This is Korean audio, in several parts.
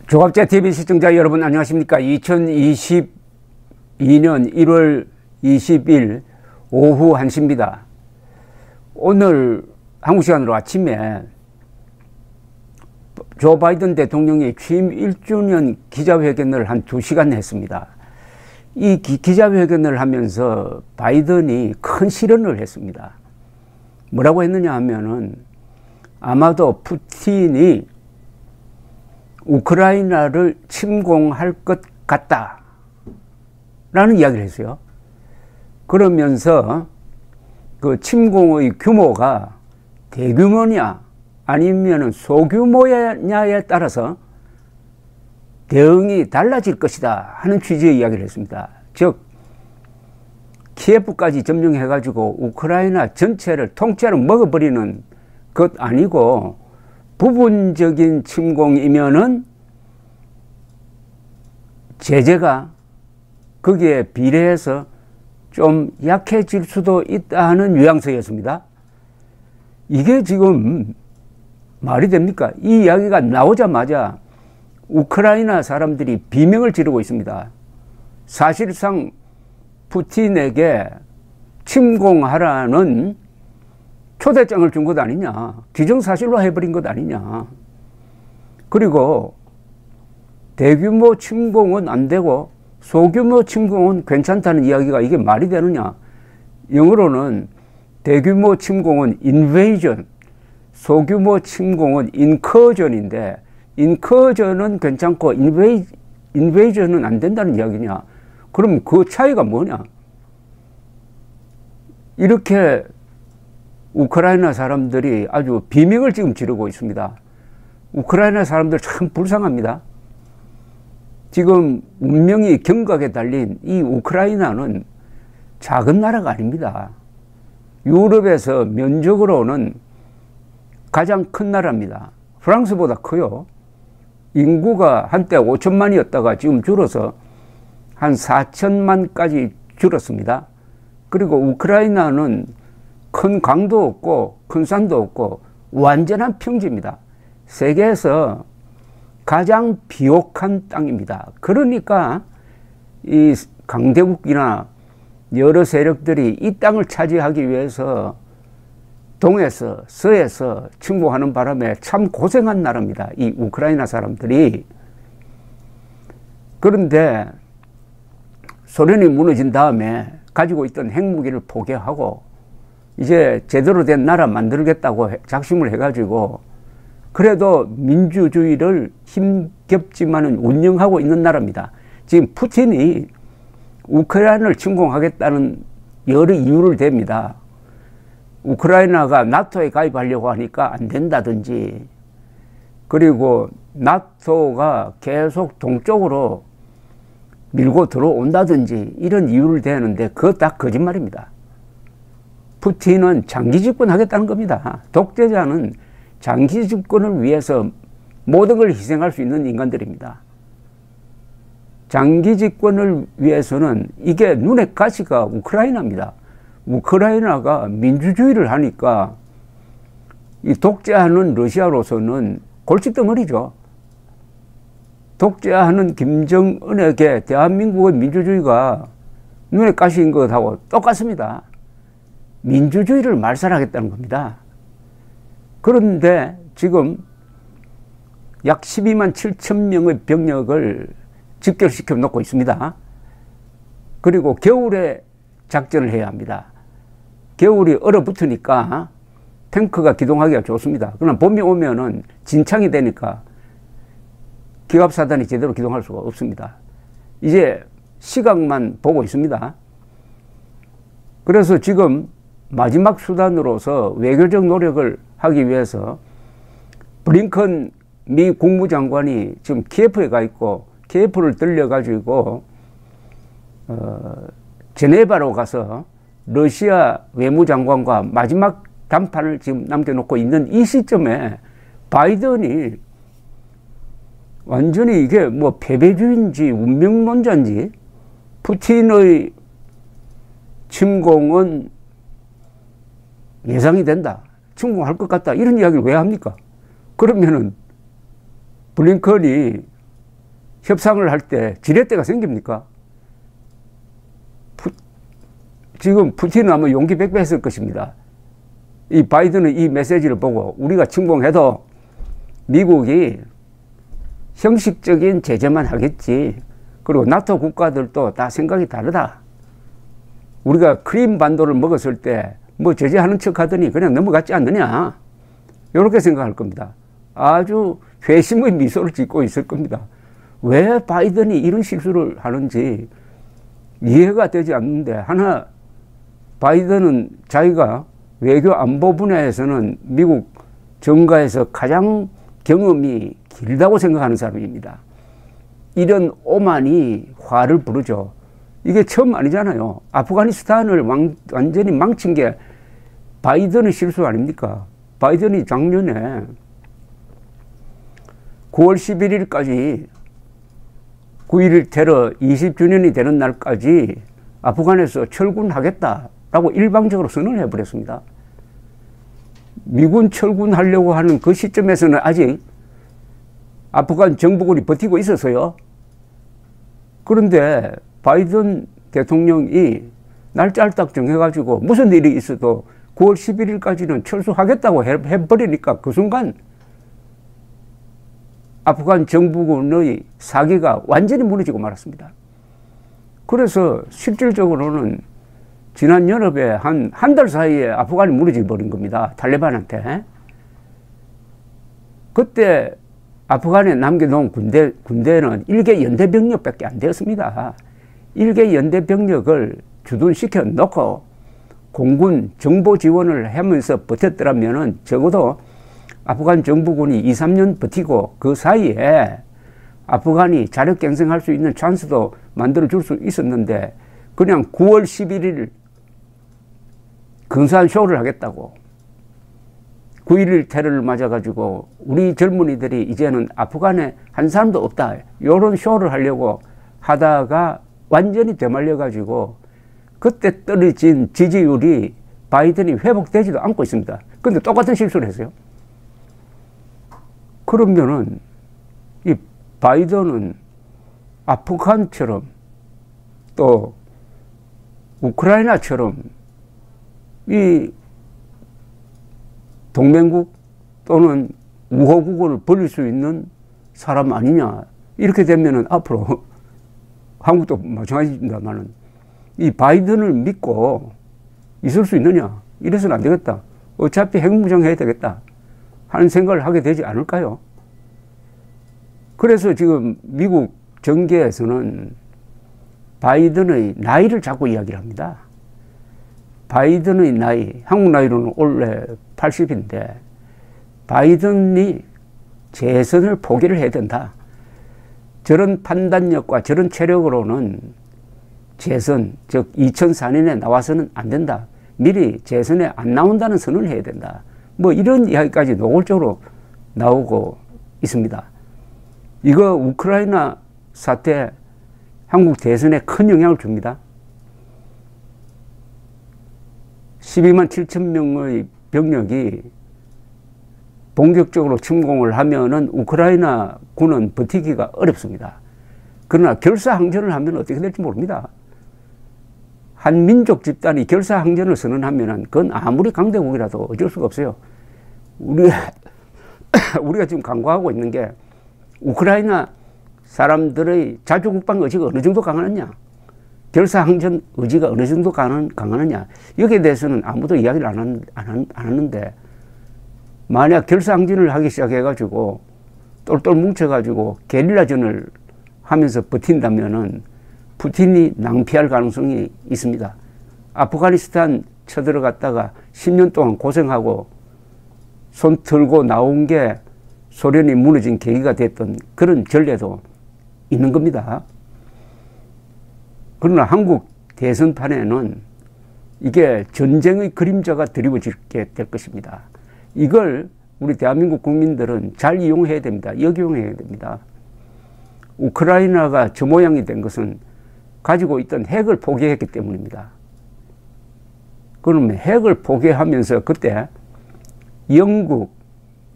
조갑제TV 시청자 여러분 안녕하십니까. 2022년 1월 20일 오후 1시입니다. 오늘 한국 시간으로 아침에 조 바이든 대통령이 취임 1주년 기자회견을 한 2시간 했습니다. 이 기자회견을 하면서 바이든이 큰 실언을 했습니다. 뭐라고 했느냐 하면은 아마도 푸틴이 우크라이나를 침공할 것 같다 라는 이야기를 했어요. 그러면서 그 침공의 규모가 대규모냐 아니면 소규모냐에 따라서 대응이 달라질 것이다 하는 취지의 이야기를 했습니다. 즉 키예프까지 점령해 가지고 우크라이나 전체를 통째로 먹어버리는 것 아니고 부분적인 침공이면은 제재가 거기에 비례해서 좀 약해질 수도 있다는 뉘앙스였습니다. 이게 지금 말이 됩니까? 이 이야기가 나오자마자 우크라이나 사람들이 비명을 지르고 있습니다. 사실상 푸틴에게 침공하라는 초대장을 준 것 아니냐, 기정사실로 해버린 것 아니냐. 그리고 대규모 침공은 안 되고 소규모 침공은 괜찮다는 이야기가 이게 말이 되느냐. 영어로는 대규모 침공은 invasion, 소규모 침공은 incursion인데 incursion은 괜찮고 invasion은 안 된다는 이야기냐. 그럼 그 차이가 뭐냐. 이렇게 우크라이나 사람들이 아주 비명을 지금 지르고 있습니다. 우크라이나 사람들 참 불쌍합니다. 지금 운명이 경각에 달린 이 우크라이나는 작은 나라가 아닙니다. 유럽에서 면적으로는 가장 큰 나라입니다. 프랑스보다 커요. 인구가 한때 5천만이었다가 지금 줄어서 한 4천만까지 줄었습니다. 그리고 우크라이나는 큰 강도 없고 큰 산도 없고 완전한 평지입니다. 세계에서 가장 비옥한 땅입니다. 그러니까 이 강대국이나 여러 세력들이 이 땅을 차지하기 위해서 동에서 서에서 침공하는 바람에 참 고생한 나라입니다. 이 우크라이나 사람들이. 그런데 소련이 무너진 다음에 가지고 있던 핵무기를 포기하고 이제 제대로 된 나라 만들겠다고 작심을 해가지고 그래도 민주주의를 힘겹지만은 운영하고 있는 나라입니다. 지금 푸틴이 우크라이나를 침공하겠다는 여러 이유를 댑니다. 우크라이나가 나토에 가입하려고 하니까 안 된다든지, 그리고 나토가 계속 동쪽으로 밀고 들어온다든지 이런 이유를 대는데 그거 다 거짓말입니다. 푸틴은 장기 집권하겠다는 겁니다. 독재자는 장기 집권을 위해서 모든 걸 희생할 수 있는 인간들입니다. 장기 집권을 위해서는 이게 눈에 가시가 우크라이나입니다. 우크라이나가 민주주의를 하니까 이 독재하는 러시아로서는 골칫덩어리죠. 독재하는 김정은에게 대한민국의 민주주의가 눈에 가시인 것하고 똑같습니다. 민주주의를 말살하겠다는 겁니다. 그런데 지금 약 12만 7천 명의 병력을 집결시켜 놓고 있습니다. 그리고 겨울에 작전을 해야 합니다. 겨울이 얼어붙으니까 탱크가 기동하기가 좋습니다. 그러나 봄이 오면은 진창이 되니까 기갑사단이 제대로 기동할 수가 없습니다. 이제 시각만 보고 있습니다. 그래서 지금 마지막 수단으로서 외교적 노력을 하기 위해서 블링컨 미 국무장관이 지금 키예프에 가 있고 키예프를 들려가지고 제네바로 가서 러시아 외무장관과 마지막 담판을 지금 남겨놓고 있는 이 시점에 바이든이 완전히 이게 뭐 패배주의인지 운명론자인지 푸틴의 침공은 예상이 된다, 침공할 것 같다, 이런 이야기를 왜 합니까? 그러면은 블링컨이 협상을 할 때 지렛대가 생깁니까? 지금 푸틴은 아마 용기 백배 했을 것입니다. 이 바이든은 이 메시지를 보고 우리가 침공해도 미국이 형식적인 제재만 하겠지. 그리고 나토 국가들도 다 생각이 다르다. 우리가 크림 반도를 먹었을 때 뭐 제재하는 척 하더니 그냥 넘어갔지 않느냐. 이렇게 생각할 겁니다. 아주 회심의 미소를 짓고 있을 겁니다. 왜 바이든이 이런 실수를 하는지 이해가 되지 않는데, 하나, 바이든은 자기가 외교 안보 분야에서는 미국 정가에서 가장 경험이 길다고 생각하는 사람입니다. 이런 오만이 화를 부르죠. 이게 처음 아니잖아요. 아프가니스탄을 완전히 망친 게 바이든의 실수 아닙니까? 바이든이 작년에 9월 11일까지 9.11 테러 20주년이 되는 날까지 아프간에서 철군하겠다라고 일방적으로 선언을 해버렸습니다. 미군 철군하려고 하는 그 시점에서는 아직 아프간 정부군이 버티고 있었어요. 그런데 바이든 대통령이 날짜를 딱 정해가지고 무슨 일이 있어도 9월 11일까지는 철수하겠다고 해버리니까 그 순간 아프간 정부군의 사기가 완전히 무너지고 말았습니다. 그래서 실질적으로는 지난 여름에 한 달 사이에 아프간이 무너져 버린 겁니다. 탈레반한테. 그때 아프간에 남겨놓은 군대는 일개 연대병력밖에 안 되었습니다. 일개 연대병력을 주둔시켜 놓고 공군 정보 지원을 하면서 버텼더라면 적어도 아프간 정부군이 2, 3년 버티고 그 사이에 아프간이 자력갱생할 수 있는 찬스도 만들어줄 수 있었는데 그냥 9월 11일 근사한 쇼를 하겠다고 9.11 테러를 맞아가지고 우리 젊은이들이 이제는 아프간에 한 사람도 없다 이런 쇼를 하려고 하다가 완전히 되말려가지고 그때 떨어진 지지율이 바이든이 회복되지도 않고 있습니다. 근데 똑같은 실수를 했어요. 그러면은 이 바이든은 아프간처럼 또 우크라이나처럼 이 동맹국 또는 우호국을 벌릴 수 있는 사람 아니냐. 이렇게 되면은 앞으로 한국도 마찬가지입니다만은 이 바이든을 믿고 있을 수 있느냐. 이래서는 안 되겠다. 어차피 핵무장해야 되겠다 하는 생각을 하게 되지 않을까요? 그래서 지금 미국 정계에서는 바이든의 나이를 자꾸 이야기를 합니다. 바이든의 나이, 한국 나이로는 원래 80인데 바이든이 재선을 포기를 해야 된다. 저런 판단력과 저런 체력으로는 재선, 즉 2004년에 나와서는 안 된다. 미리 재선에 안 나온다는 선언을 해야 된다. 뭐 이런 이야기까지 노골적으로 나오고 있습니다. 이거 우크라이나 사태 한국 대선에 큰 영향을 줍니다. 12만 7천 명의 병력이 본격적으로 침공을 하면은 우크라이나 군은 버티기가 어렵습니다. 그러나 결사항전을 하면 어떻게 될지 모릅니다. 한 민족 집단이 결사항전을 선언하면은 그건 아무리 강대국이라도 어쩔 수가 없어요. 우리가 지금 간과하고 있는 게 우크라이나 사람들의 자주국방 의지가 어느 정도 강하느냐, 결사항전 의지가 어느 정도 강하느냐, 여기에 대해서는 아무도 이야기를 안 하는데 만약 결사항전을 하기 시작해가지고 똘똘 뭉쳐가지고 게릴라전을 하면서 버틴다면은 푸틴이 낭피할 가능성이 있습니다. 아프가니스탄 쳐들어갔다가 10년 동안 고생하고 손 들고 나온 게 소련이 무너진 계기가 됐던 그런 전례도 있는 겁니다. 그러나 한국 대선판에는 이게 전쟁의 그림자가 드리워지게 될 것입니다. 이걸 우리 대한민국 국민들은 잘 이용해야 됩니다. 역이용해야 됩니다. 우크라이나가 저 모양이 된 것은 가지고 있던 핵을 포기했기 때문입니다. 그러면 핵을 포기하면서 그때 영국,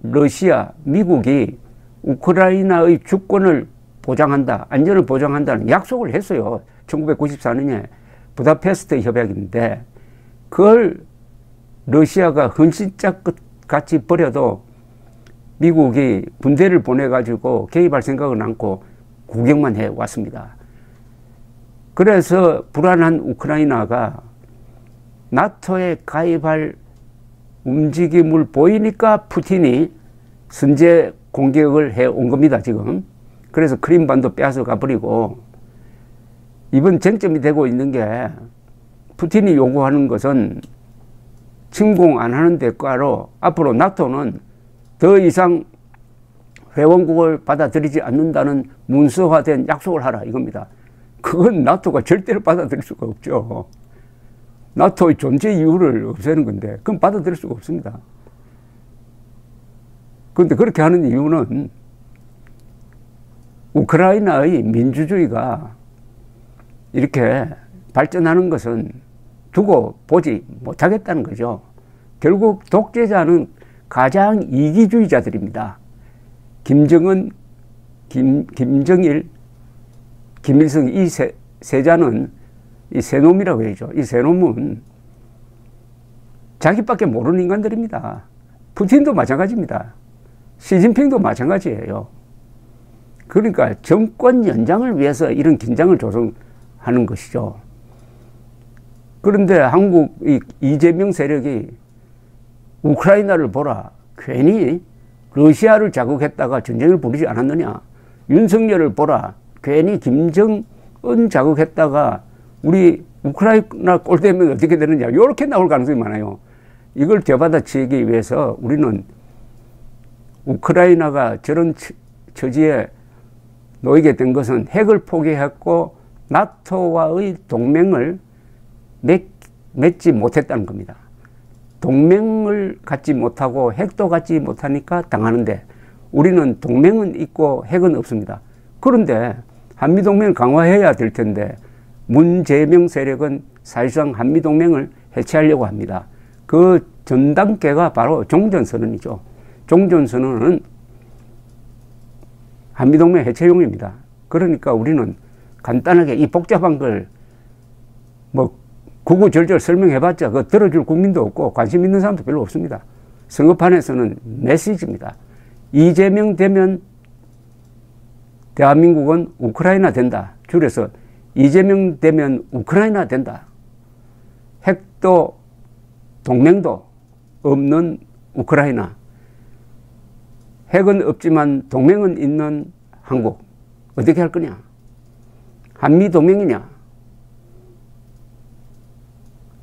러시아, 미국이 우크라이나의 주권을 보장한다, 안전을 보장한다는 약속을 했어요. 1994년에 부다페스트 협약인데 그걸 러시아가 헌신짝 같이 버려도 미국이 군대를 보내가지고 개입할 생각은 않고 구경만 해왔습니다. 그래서 불안한 우크라이나가 나토에 가입할 움직임을 보이니까 푸틴이 선제 공격을 해온 겁니다, 지금. 그래서 크림반도 빼앗아 가버리고, 이번 쟁점이 되고 있는 게 푸틴이 요구하는 것은 침공 안 하는 대가로 앞으로 나토는 더 이상 회원국을 받아들이지 않는다는 문서화된 약속을 하라, 이겁니다. 그건 나토가 절대로 받아들일 수가 없죠. 나토의 존재 이유를 없애는 건데 그건 받아들일 수가 없습니다. 그런데 그렇게 하는 이유는 우크라이나의 민주주의가 이렇게 발전하는 것은 두고 보지 못하겠다는 거죠. 결국 독재자는 가장 이기주의자들입니다. 김정은, 김정일, 김일성 이 세자는 이 세 놈이라고 해야죠. 이 세 놈은 자기밖에 모르는 인간들입니다. 푸틴도 마찬가지입니다. 시진핑도 마찬가지예요. 그러니까 정권 연장을 위해서 이런 긴장을 조성하는 것이죠. 그런데 한국 이재명 세력이 우크라이나를 보라, 괜히 러시아를 자극했다가 전쟁을 벌이지 않았느냐. 윤석열을 보라, 괜히 김정은 자극했다가 우리 우크라이나 꼴 되면 어떻게 되느냐. 이렇게 나올 가능성이 많아요. 이걸 되받아치기 위해서 우리는 우크라이나가 저런 처지에 놓이게 된 것은 핵을 포기했고 나토와의 동맹을 맺지 못했다는 겁니다. 동맹을 갖지 못하고 핵도 갖지 못하니까 당하는데 우리는 동맹은 있고 핵은 없습니다. 그런데 한미동맹을 강화해야 될 텐데 문재명 세력은 사실상 한미동맹을 해체하려고 합니다. 그 전 단계가 바로 종전선언이죠. 종전선언은 한미동맹 해체용입니다. 그러니까 우리는 간단하게 이 복잡한 걸 뭐 구구절절 설명해봤자 그거 들어줄 국민도 없고 관심 있는 사람도 별로 없습니다. 선거판에서는 메시지입니다. 이재명 되면 대한민국은 우크라이나 된다. 줄여서 이재명 되면 우크라이나 된다. 핵도 동맹도 없는 우크라이나. 핵은 없지만 동맹은 있는 한국. 어떻게 할 거냐? 한미동맹이냐?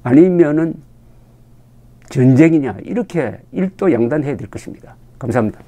아니면은 전쟁이냐? 이렇게 일도양단해야 될 것입니다. 감사합니다.